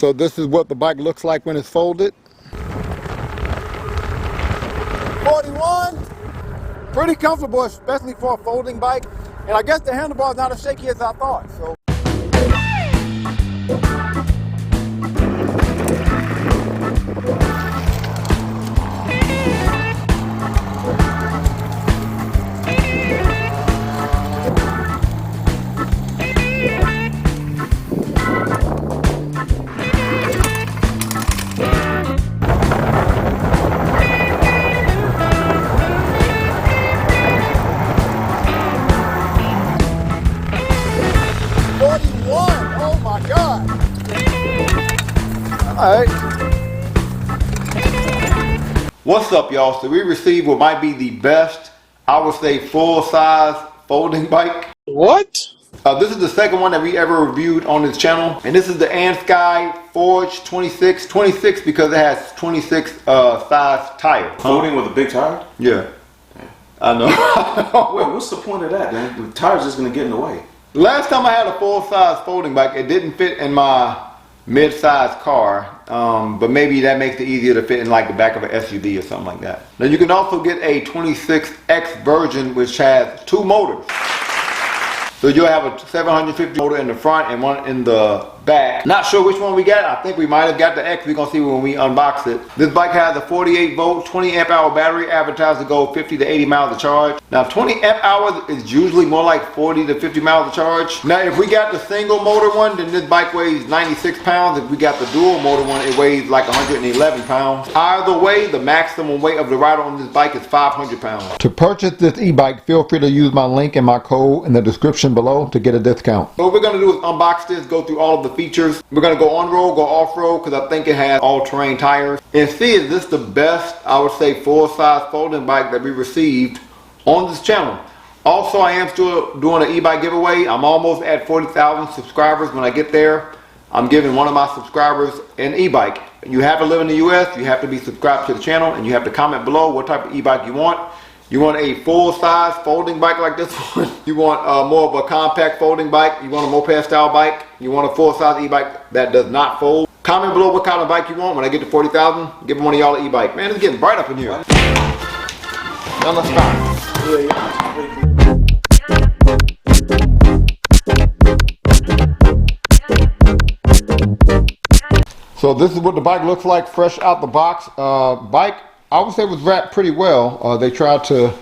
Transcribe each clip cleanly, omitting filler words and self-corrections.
So this is what the bike looks like when it's folded. 41, pretty comfortable, especially for a folding bike. And I guess the handlebar is not as shaky as I thought. So. Alright. What's up, y'all? So we received what might be the best, I would say, full-size folding bike. What? This is the second one that we ever reviewed on this channel. And this is the AndSky Forge 26. 26 because it has 26 size tires. Folding with a big tire? Yeah. I know. Wait, what's the point of that, man? The tire's just going to get in the way. Last time I had a full-size folding bike, it didn't fit in my mid-size car, but maybe that makes it easier to fit in like the back of an SUV or something like that. Now you can also get a 26X version which has 2 motors. So you'll have a 750 motor in the front and one in the back. Not sure which one we got. I think we might have got the X. We're gonna see when we unbox it. This bike has a 48 volt, 20 amp hour battery, advertised to go 50 to 80 miles of charge. Now 20 amp hours is usually more like 40 to 50 miles of charge. Now if we got the single motor one, then this bike weighs 96 pounds. If we got the dual motor one, it weighs like 111 pounds. Either way, the maximum weight of the rider on this bike is 500 pounds. To purchase this e-bike, feel free to use my link and my code in the description below to get a discount. So what we're going to do is unbox this, go through all of the features. We're going to go on-road, go off-road, because I think it has all-terrain tires. And see, is this the best, I would say, full-size folding bike that we received on this channel. Also, I am still doing an e-bike giveaway. I'm almost at 40,000 subscribers. When I get there, I'm giving one of my subscribers an e-bike. You have to live in the US, you have to be subscribed to the channel, and you have to comment below what type of e-bike you want. You want a full-size folding bike like this one? You want more of a compact folding bike? You want a moped-style bike? You want a full-size e-bike that does not fold? Comment below what kind of bike you want. When I get to 40,000, give one of y'all an e-bike. Man, it's getting bright up in here. Now let's start. So this is what the bike looks like fresh out the box. Bike, I would say, was wrapped pretty well. They tried to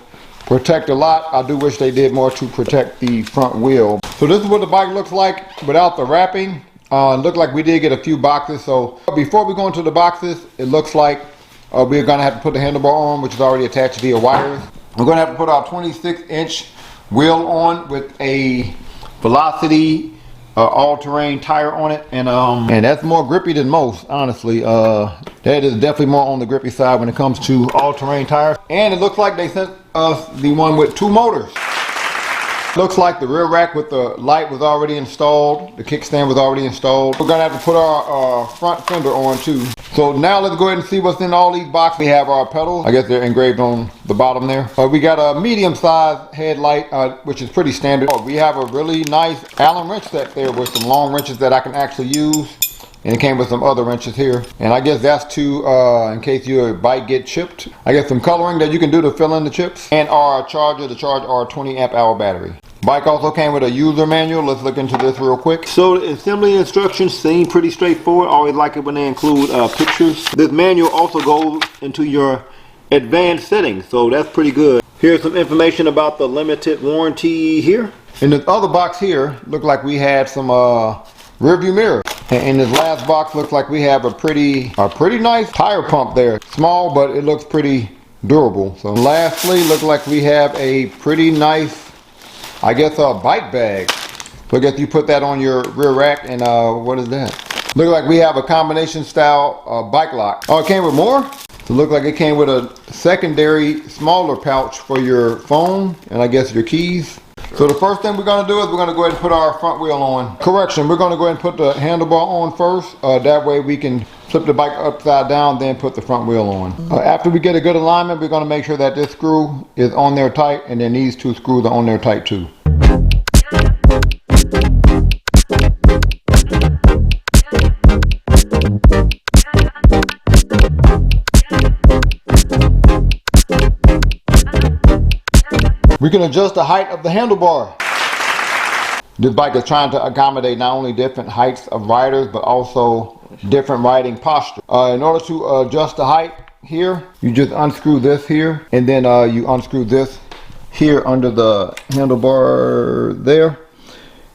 protect a lot. I do wish they did more to protect the front wheel. So this is what the bike looks like without the wrapping. It looked like we did get a few boxes. So before we go into the boxes, it looks like we're gonna have to put the handlebar on, which is already attached via wires. We're gonna have to put our 26-inch wheel on with a Velocity all-terrain tire on it, and that's more grippy than most, honestly. That is definitely more on the grippy side when it comes to all-terrain tires. And it looks like they sent us the one with 2 motors. Looks like the rear rack with the light was already installed. The kickstand was already installed. We're gonna have to put our front fender on too. So now let's go ahead and see what's in all these boxes. We have our pedals. I guess they're engraved on the bottom there. We got a medium-sized headlight, which is pretty standard. We have a really nice Allen wrench set there with some long wrenches that I can actually use. And it came with some other wrenches here. And I guess that's to, in case your bike get chipped. I guess some coloring that you can do to fill in the chips. And our charger to charge our 20 amp hour battery. Bike also came with a user manual. Let's look into this real quick. So the assembly instructions seem pretty straightforward. Always like it when they include pictures. This manual also goes into your advanced settings, so that's pretty good. Here's some information about the limited warranty here. In this other box here, looked like we had some rear view mirror. And in this last box, looks like we have a pretty nice tire pump there. Small, but it looks pretty durable. So lastly, look like we have a pretty nice, I guess, a bike bag. So I guess you put that on your rear rack, and what is that? Look like we have a combination style bike lock. Oh, it came with more? So look like it came with a secondary smaller pouch for your phone and I guess your keys. So the first thing we're going to do is we're going to go ahead and put our front wheel on. Correction, we're going to go ahead and put the handlebar on first. That way we can flip the bike upside down, then put the front wheel on. After we get a good alignment, we're going to make sure that this screw is on there tight, and then these 2 screws are on there tight too. We can adjust the height of the handlebar. This bike is trying to accommodate not only different heights of riders, but also different riding posture. In order to adjust the height here, you just unscrew this here, and then you unscrew this here under the handlebar there,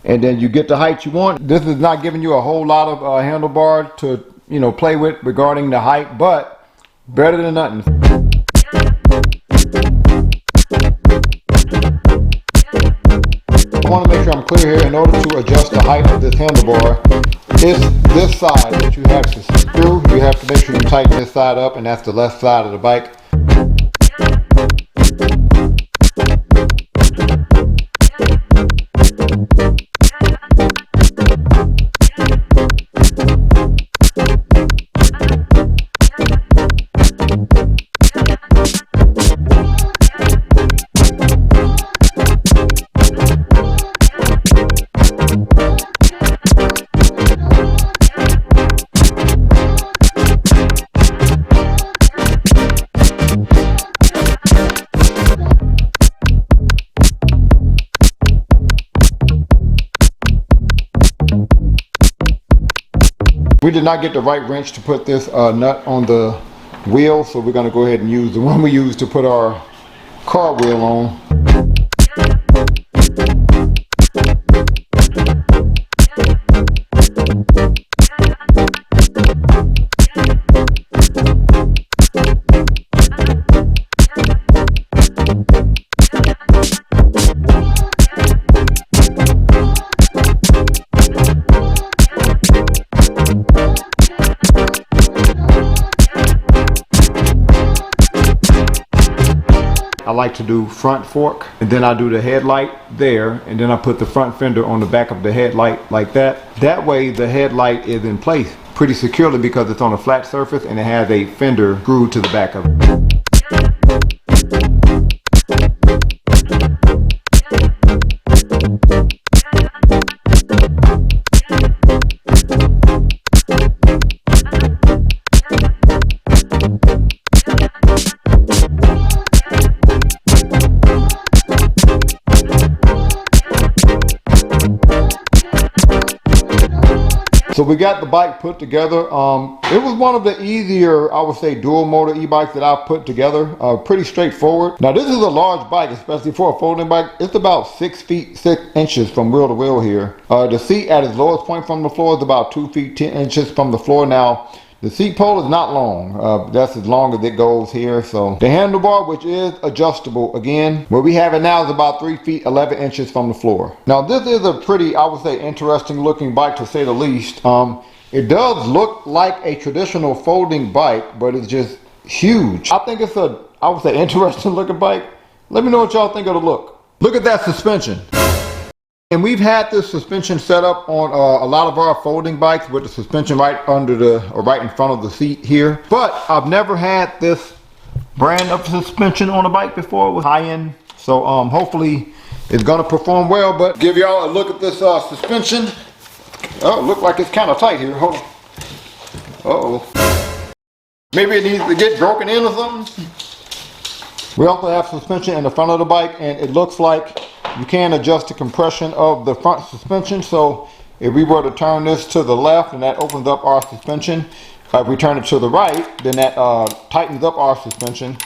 and then you get the height you want. This is not giving you a whole lot of handlebar to, you know, play with regarding the height, but better than nothing. I want to make sure I'm clear here. In order to adjust the height of this handlebar, it's this side that you have to screw. You have to make sure you tighten this side up, and that's the left side of the bike. We did not get the right wrench to put this nut on the wheel, so we're going to go ahead and use the one we used to put our car wheel on. I like to do front fork, and then I do the headlight there, and then I put the front fender on the back of the headlight like that. That way the headlight is in place pretty securely because it's on a flat surface and it has a fender screwed to the back of it. So we got the bike put together. It was one of the easier, I would say, dual motor e-bikes that I've put together. Pretty straightforward. Now this is a large bike, especially for a folding bike. It's about 6 feet 6 inches from wheel to wheel here. The seat at its lowest point from the floor is about 2 feet 10 inches from the floor. Now the seat pole is not long. That's as long as it goes here. So the handlebar, which is adjustable again, where we have it now is about 3 feet 11 inches from the floor. Now this is a pretty, I would say, interesting looking bike to say the least. It does look like a traditional folding bike, but it's just huge. I think it's a, I would say, interesting looking bike. Let me know what y'all think of the look. Look at that suspension. And we've had this suspension set up on a lot of our folding bikes with the suspension right under the, or right in front of the seat here. But I've never had this brand of suspension on a bike before. It was high end. So hopefully it's gonna perform well. But give y'all a look at this suspension. Oh, it looks like it's kind of tight here. Hold on. Uh-oh. Maybe it needs to get broken in or something. We also have suspension in the front of the bike, and it looks like you can adjust the compression of the front suspension. So if we were to turn this to the left, and that opens up our suspension. If we turn it to the right, then that tightens up our suspension.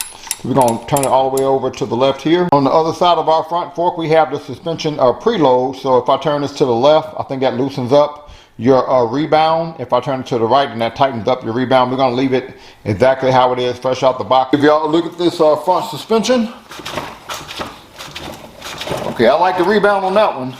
We're going to turn it all the way over to the left here. On the other side of our front fork, we have the suspension preload. So if I turn this to the left, I think that loosens up your rebound. If I turn it to the right, then that tightens up your rebound. We're going to leave it exactly how it is, fresh out the box. If y'all look at this front suspension. Okay, I like the rebound on that one.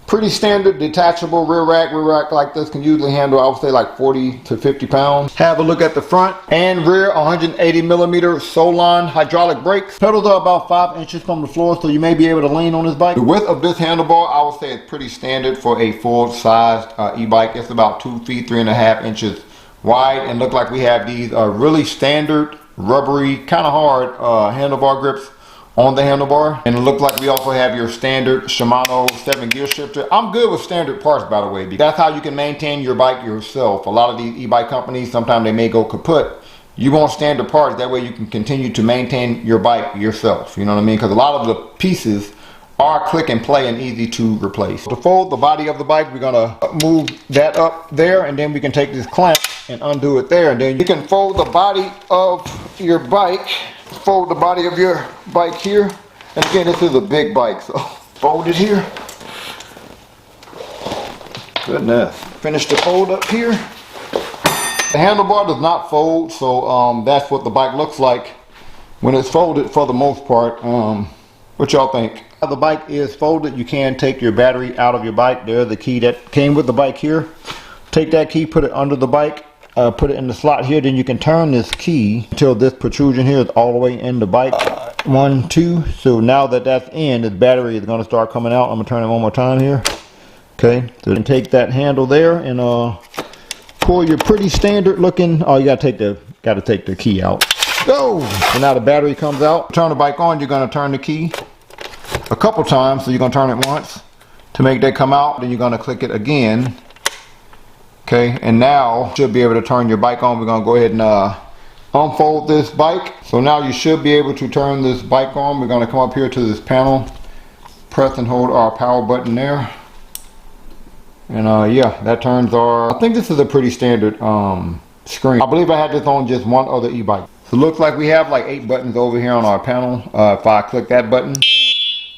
Pretty standard detachable rear rack. Rear rack like this can usually handle, I would say, like 40 to 50 pounds. Have a look at the front and rear 180 millimeter Solon hydraulic brakes. Pedals are about 5 inches from the floor, so you may be able to lean on this bike. The width of this handlebar, I would say, is pretty standard for a full-sized e-bike. It's about 2 feet 3.5 inches wide, and look like we have these really standard rubbery, kind of hard handlebar grips on the handlebar. And it looks like we also have your standard Shimano 7-gear shifter. I'm good with standard parts, by the way, because that's how you can maintain your bike yourself. A lot of these e-bike companies, sometimes they may go kaput. you want standard parts. That way you can continue to maintain your bike yourself. You know what I mean? Because a lot of the pieces are click and play and easy to replace. To fold the body of the bike, we're gonna move that up there, and then we can take this clamp and undo it there, and then you can fold the body of your bike. Fold the body of your bike here, and again, this is a big bike, so fold it here. Goodness. Finish the fold up here. The handlebar does not fold, so that's what the bike looks like when it's folded for the most part. What y'all think? The bike is folded. You can take your battery out of your bike. There's the key that came with the bike here. Take that key, put it under the bike, put it in the slot here. Then you can turn this key until this protrusion here is all the way in the bike. 1, 2. So now that that's in, the battery is going to start coming out. I'm going to turn it one more time here. Okay. So then take that handle there and pull your pretty standard looking. Oh, you got to take the key out. Go. So now the battery comes out. Turn the bike on. You're going to turn the key a couple times, so you're going to turn it once to make that come out, then you're going to click it again. Okay, and now you should be able to turn your bike on. We're going to go ahead and unfold this bike. So now you should be able to turn this bike on. We're going to come up here to this panel, press and hold our power button there, and yeah, that turns our, I think this is a pretty standard screen. I believe I had this on just one other e-bike. So it looks like we have like 8 buttons over here on our panel. If I click that button,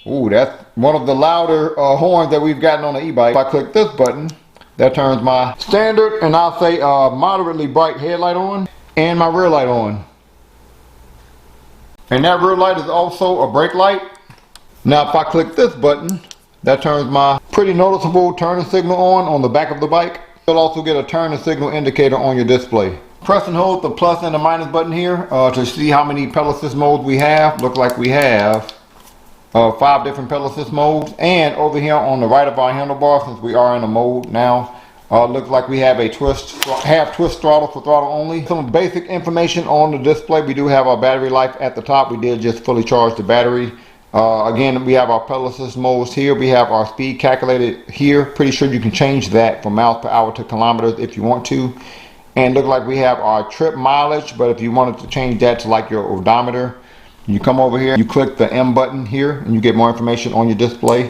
ooh, that's one of the louder horns that we've gotten on the e-bike. If I click this button, that turns my standard and I'll say moderately bright headlight on and my rear light on. And that rear light is also a brake light. Now if I click this button, that turns my pretty noticeable turning signal on the back of the bike. You'll also get a turning signal indicator on your display. Press and hold the plus and the minus button here to see how many pedal assist modes we have. Look like we have 5 different pedal assist modes, and over here on the right of our handlebar, since we are in a mode now, looks like we have a half twist throttle for throttle only. Some basic information on the display. We do have our battery life at the top. We did just fully charge the battery. Again, we have our pedal assist modes here. We have our speed calculated here. Pretty sure you can change that from miles per hour to kilometers if you want to. And look like we have our trip mileage, but if you wanted to change that to like your odometer, you come over here, you click the M button here, and you get more information on your display.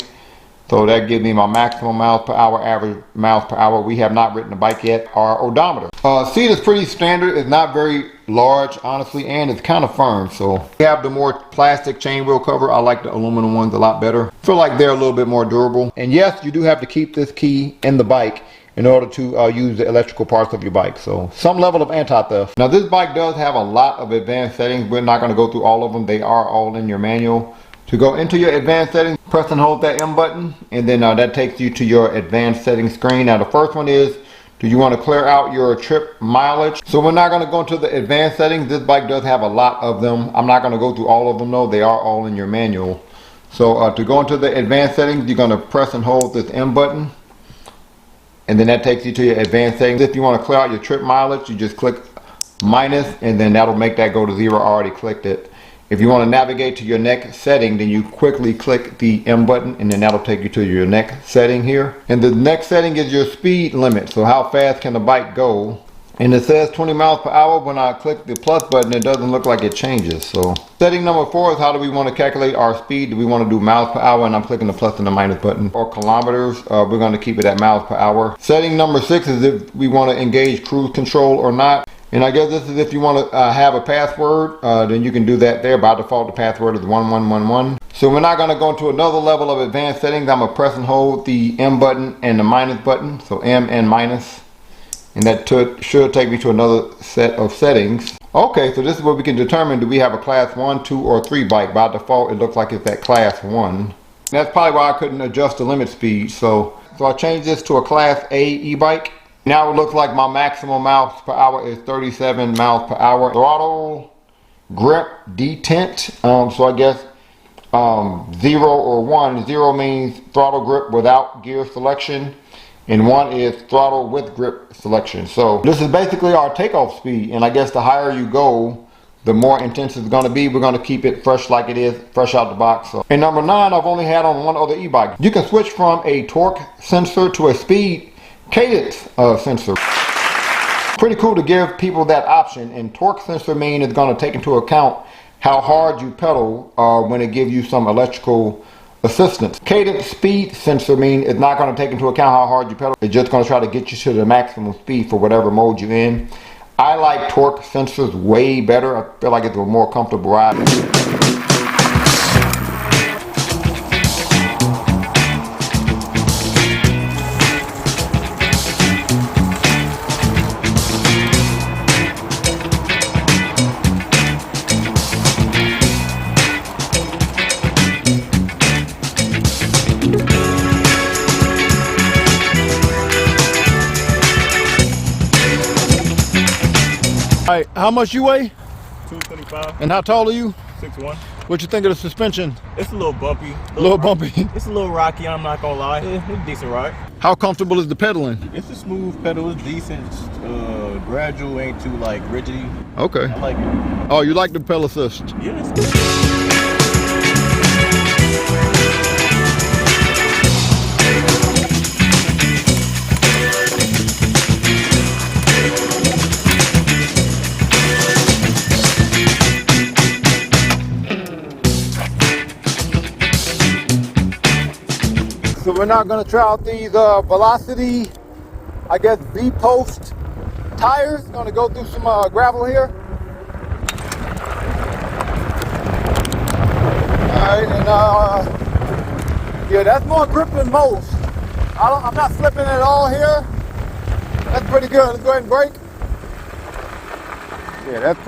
So that gives me my maximum miles per hour, average miles per hour. We have not ridden the bike yet. Our odometer. Seat is pretty standard. It's not very large, honestly, and it's kind of firm. So we have the more plastic chain wheel cover. I like the aluminum ones a lot better. Feel like they're a little bit more durable. And yes, you do have to keep this key in the bike in order to use the electrical parts of your bike. So some level of anti-theft. Now this bike does have a lot of advanced settings. We're not going to go through all of them. They are all in your manual. To go into your advanced settings, press and hold that M button, and then that takes you to your advanced settings screen. Now the first one is, do you want to clear out your trip mileage? So we're not going to go into the advanced settings. This bike does have a lot of them. I'm not going to go through all of them though. They are all in your manual. So to go into the advanced settings, you're going to press and hold this M button, and then that takes you to your advanced settings. If you want to clear out your trip mileage, you just click minus, and then that'll make that go to 0. I already clicked it. If you want to navigate to your next setting, then you quickly click the M button, and then that'll take you to your next setting here. And the next setting is your speed limit. So how fast can the bike go? And it says 20 miles per hour. When I click the plus button, it doesn't look like it changes. So setting number 4 is how do we want to calculate our speed? Do we want to do miles per hour? And I'm clicking the plus and the minus button. Or kilometers, we're going to keep it at miles per hour. Setting number 6 is if we want to engage cruise control or not. And I guess this is if you want to have a password, then you can do that there. By default, the password is 1111. So we're not going to go into another level of advanced settings. I'm going to press and hold the M button and the minus button. So M and minus. And that should take me to another set of settings. Okay, so this is where we can determine, do we have a class 1, 2, or 3 bike. By default, it looks like it's at class 1. And that's probably why I couldn't adjust the limit speed. So I changed this to a class A e-bike. Now it looks like my maximum miles per hour is 37 miles per hour. Throttle, grip, detent. So I guess 0 or 1. 0 means throttle grip without gear selection, and 1 is throttle with grip selection. So this is basically our takeoff speed, and I guess the higher you go, the more intense it's going to be. We're going to keep it fresh like it is, fresh out the box. So. And number 9, I've only had on one other e-bike. You can switch from a torque sensor to a speed cadence sensor. Pretty cool to give people that option. And torque sensor mean is going to take into account how hard you pedal when it gives you some electrical assistance. Cadence speed sensor mean it's not going to take into account how hard you pedal. It's just going to try to get you to the maximum speed for whatever mode you're in. I like torque sensors way better. I feel like it's a more comfortable ride. All right, how much you weigh? 225. And how tall are you? 6'1". What you think of the suspension? It's a little bumpy. A little bumpy. It's a little rocky, I'm not gonna lie. It's a decent ride. How comfortable is the pedaling? It's a smooth pedal, it's decent. Gradual, ain't too like rigid. Okay. I like it. Oh, you like the pedal assist? Yeah, it's good. So we're not going to try out these Velocity, I guess, V-post tires. Going to go through some gravel here. Alright, and yeah, that's more grip than most. I'm not slipping at all here. That's pretty good. Let's go ahead and brake. Yeah, that's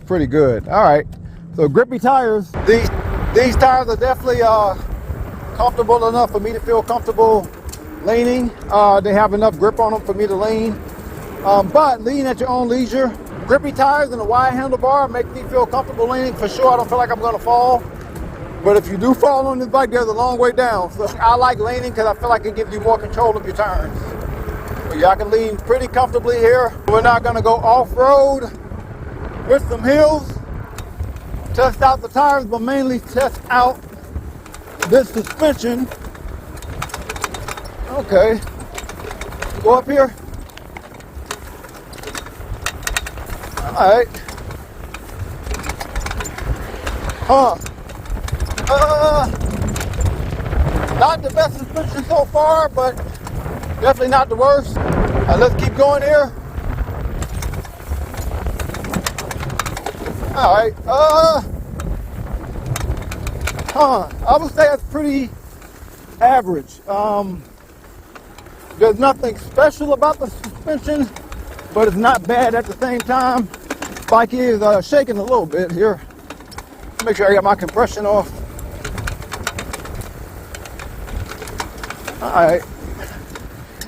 pretty good. Alright, so grippy tires. These tires are definitely comfortable enough for me to feel comfortable leaning. They have enough grip on them for me to lean. But lean at your own leisure. Grippy tires and a wide handlebar make me feel comfortable leaning for sure. I don't feel like I'm gonna fall. But if you do fall on this bike, there's a long way down. So I like leaning because I feel like it gives you more control of your turns. But yeah, I can lean pretty comfortably here. We're not gonna go off-road with some hills. Test out the tires, but mainly test out this suspension. Okay. Go up here. Alright. Not the best suspension so far, but definitely not the worst. Let's keep going here. Alright. I would say that's pretty average. There's nothing special about the suspension, but it's not bad at the same time. Bike is shaking a little bit here. Make sure I got my compression off. Alright.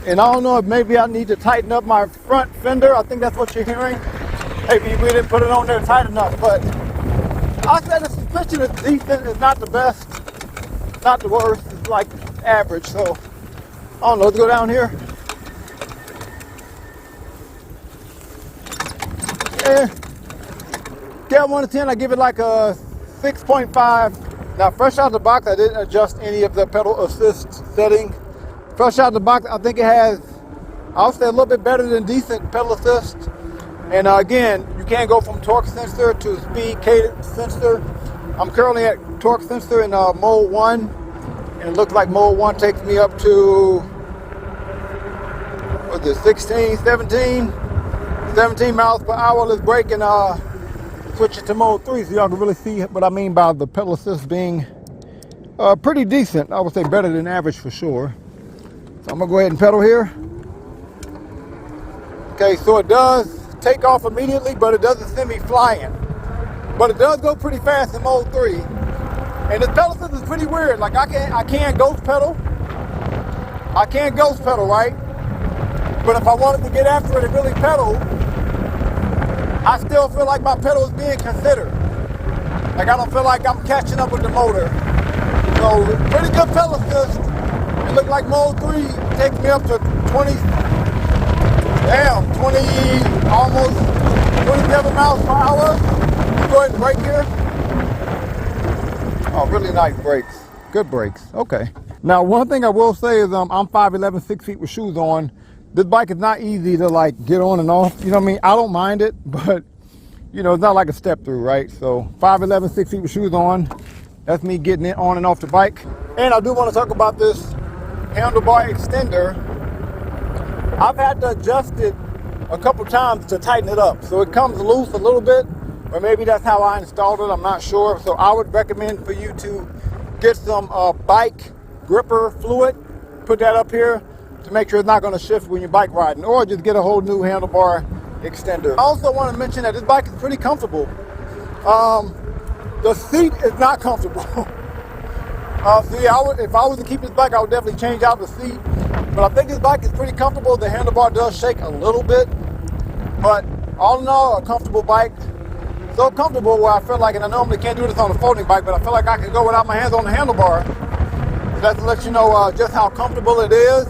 And I don't know if maybe I need to tighten up my front fender. I think that's what you're hearing. Maybe we didn't put it on there tight enough, but I said the suspension is decent. It's not the best, not the worst. It's like average. So I don't know. Let's go down here. Scale 1 to 10, I give it like a 6.5. Now, fresh out of the box, I didn't adjust any of the pedal assist setting. Fresh out of the box, I think it has, I'll say, a little bit better than decent pedal assist. And again, you can't go from torque sensor to speed cadence sensor. I'm currently at torque sensor in mode 1, and it looks like mode 1 takes me up to, what's this, 17 miles per hour. Let's brake and switch it to mode 3 so y'all can really see what I mean by the pedal assist being pretty decent. I would say better than average for sure. So I'm gonna go ahead and pedal here. Okay, so it does take off immediately, but it doesn't send me flying. But it does go pretty fast in mode 3. And this pedal assist is pretty weird. Like I can't ghost pedal. I can't ghost pedal, right? But if I wanted to get after it and really pedal, I still feel like my pedal is being considered. Like I don't feel like I'm catching up with the motor. So pretty good pedal assist. It looked like mode 3 takes me up to 20, almost 27 miles per hour. Let's go ahead and brake here. Oh, really nice brakes. Good brakes. Okay. Now, one thing I will say is I'm 5'11", 6 feet with shoes on. This bike is not easy to like get on and off. You know what I mean? I don't mind it, but you know, it's not like a step through, right? So 5'11", 6 feet with shoes on. That's me getting it on and off the bike. And I do want to talk about this handlebar extender. I've had to adjust it a couple times to tighten it up. So it comes loose a little bit, or maybe that's how I installed it, I'm not sure. So I would recommend for you to get some bike gripper fluid, put that up here to make sure it's not going to shift when you're bike riding, or just get a whole new handlebar extender. I also want to mention that this bike is pretty comfortable. The seat is not comfortable. So yeah, if I was to keep this bike, I would definitely change out the seat. But I think this bike is pretty comfortable. The handlebar does shake a little bit, but all in all, a comfortable bike. So comfortable where I feel like, and I normally can't do this on a folding bike, but I feel like I can go without my hands on the handlebar. So that's to let you know just how comfortable it is.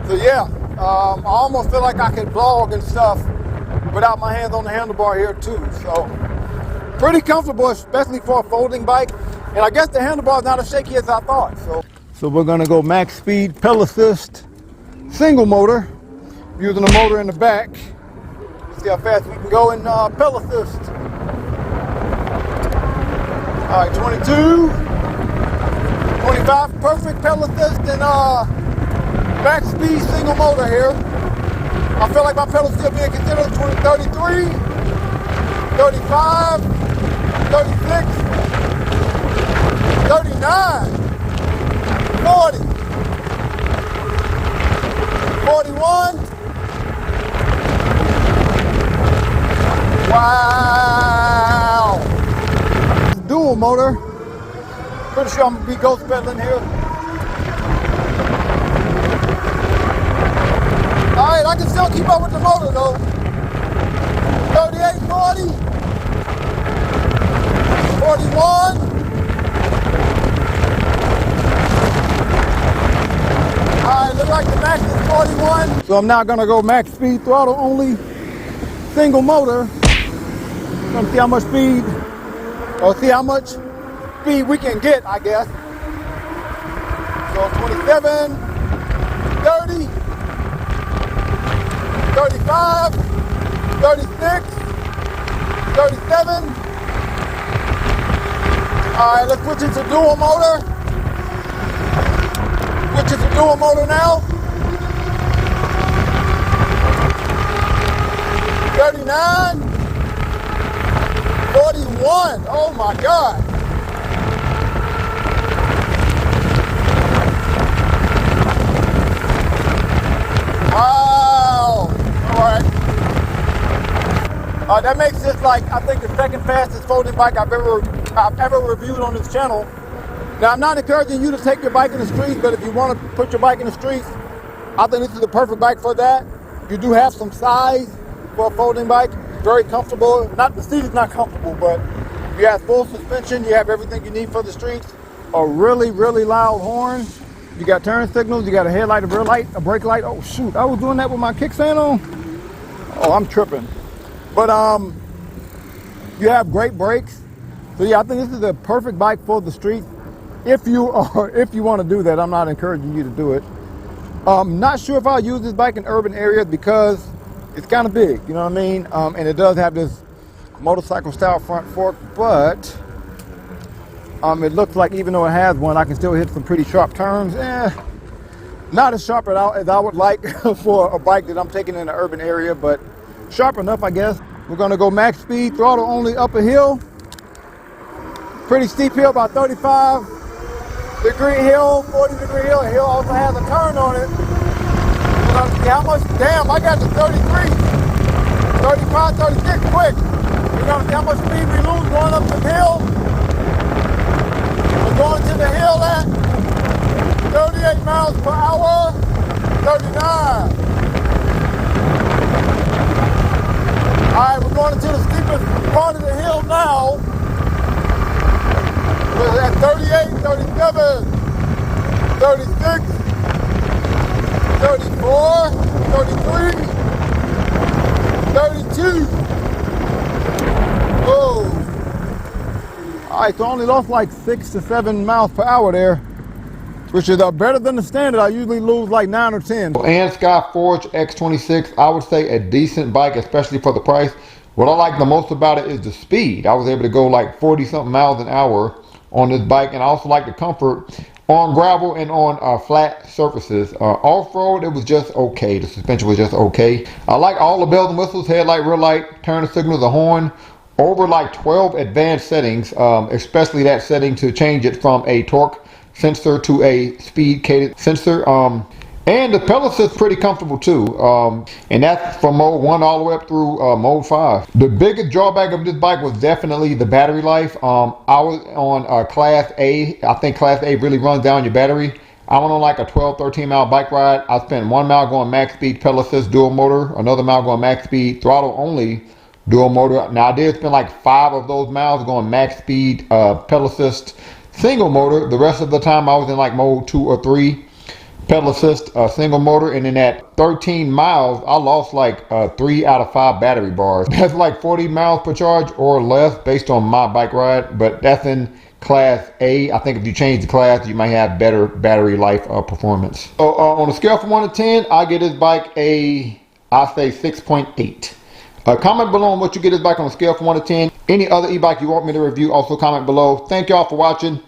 So yeah, I almost feel like I could vlog and stuff without my hands on the handlebar here too. So pretty comfortable, especially for a folding bike. And I guess the handlebar is not as shaky as I thought. So we're gonna go max speed, pedal assist, single motor, using the motor in the back. See how fast we can go in pedal assist. All right, 22, 25, perfect pedal assist and max speed single motor here. I feel like my pedal's still being considered 33, 35, 36, 39, 40, 41. Wow. Dual motor. Pretty sure I'm gonna be ghost pedaling here. Alright, I can still keep up with the motor though. 38, 40, 41. Alright, looks like the max is 41. So I'm now gonna go max speed throttle only, single motor. Gonna see how much speed, or see how much speed we can get, I guess. So 27, 30, 35, 36, 37. Alright, let's switch it to dual motor. Switch it to dual motor now. 39, 41. Oh my God. Wow. All right. That makes this like, I think, the second fastest folding bike I've ever reviewed on this channel. Now, I'm not encouraging you to take your bike in the streets, but if you want to put your bike in the streets, I think this is the perfect bike for that. You do have some size for a folding bike. Very comfortable. Not the seat is not comfortable, but you have full suspension. You have everything you need for the streets. A really, really loud horn. You got turn signals. You got a headlight, a rear light, a brake light. Oh shoot! I was doing that with my kickstand on. Oh, I'm tripping. But you have great brakes. So yeah, I think this is the perfect bike for the streets. If you want to do that, I'm not encouraging you to do it. Not sure if I'll use this bike in urban areas because it's kind of big, you know what I mean? And it does have this motorcycle style front fork, but it looks like even though it has one, I can still hit some pretty sharp turns. Not as sharp as I would like for a bike that I'm taking in an urban area, but sharp enough, I guess. We're gonna go max speed, throttle only up a hill. Pretty steep hill, about 35-degree hill, 40-degree hill. The hill also has a turn on it. We're gonna see how much, damn, I got to 33, 35, 36 quick. We're gonna see how much speed we lose going up the hill. We're going to the hill at 38 miles per hour, 39. All right, we're going into the steepest part of the hill now. We're at 38, 37, 36, 34, 33, 32. Whoa. All right, so I only lost like 6 to 7 miles per hour there. which is better than the standard. I usually lose like 9 or 10. AndSky Forge X26, I would say a decent bike, especially for the price. What I like the most about it is the speed. I was able to go like 40 something miles an hour on this bike, and I also like the comfort on gravel and on flat surfaces. Off-road, it was just okay. The suspension was just okay. I like all the bells and whistles, headlight, rear light, turn signal, the horn. Over like 12 advanced settings, especially that setting to change it from a torque sensor to a speed cadence sensor. And the pedal assist pretty comfortable too. And that's from mode 1 all the way up through mode 5. The biggest drawback of this bike was definitely the battery life. I was on Class A. I think Class A really runs down your battery. I went on like a 12-13 mile bike ride. I spent 1 mile going max speed, pedal assist, dual motor. Another mile going max speed, throttle only, dual motor. Now I did spend like 5 of those miles going max speed, pedal assist, single motor. The rest of the time I was in like mode 2 or 3. Pedal assist, single motor, and in that 13 miles, I lost like 3 out of 5 battery bars. That's like 40 miles per charge or less based on my bike ride, but that's in Class A. I think if you change the class, you might have better battery life performance. So on a scale from 1 to 10, I give this bike I say 6.8. Comment below on what you get this bike on a scale from 1 to 10. Any other e-bike you want me to review, also comment below. Thank y'all for watching.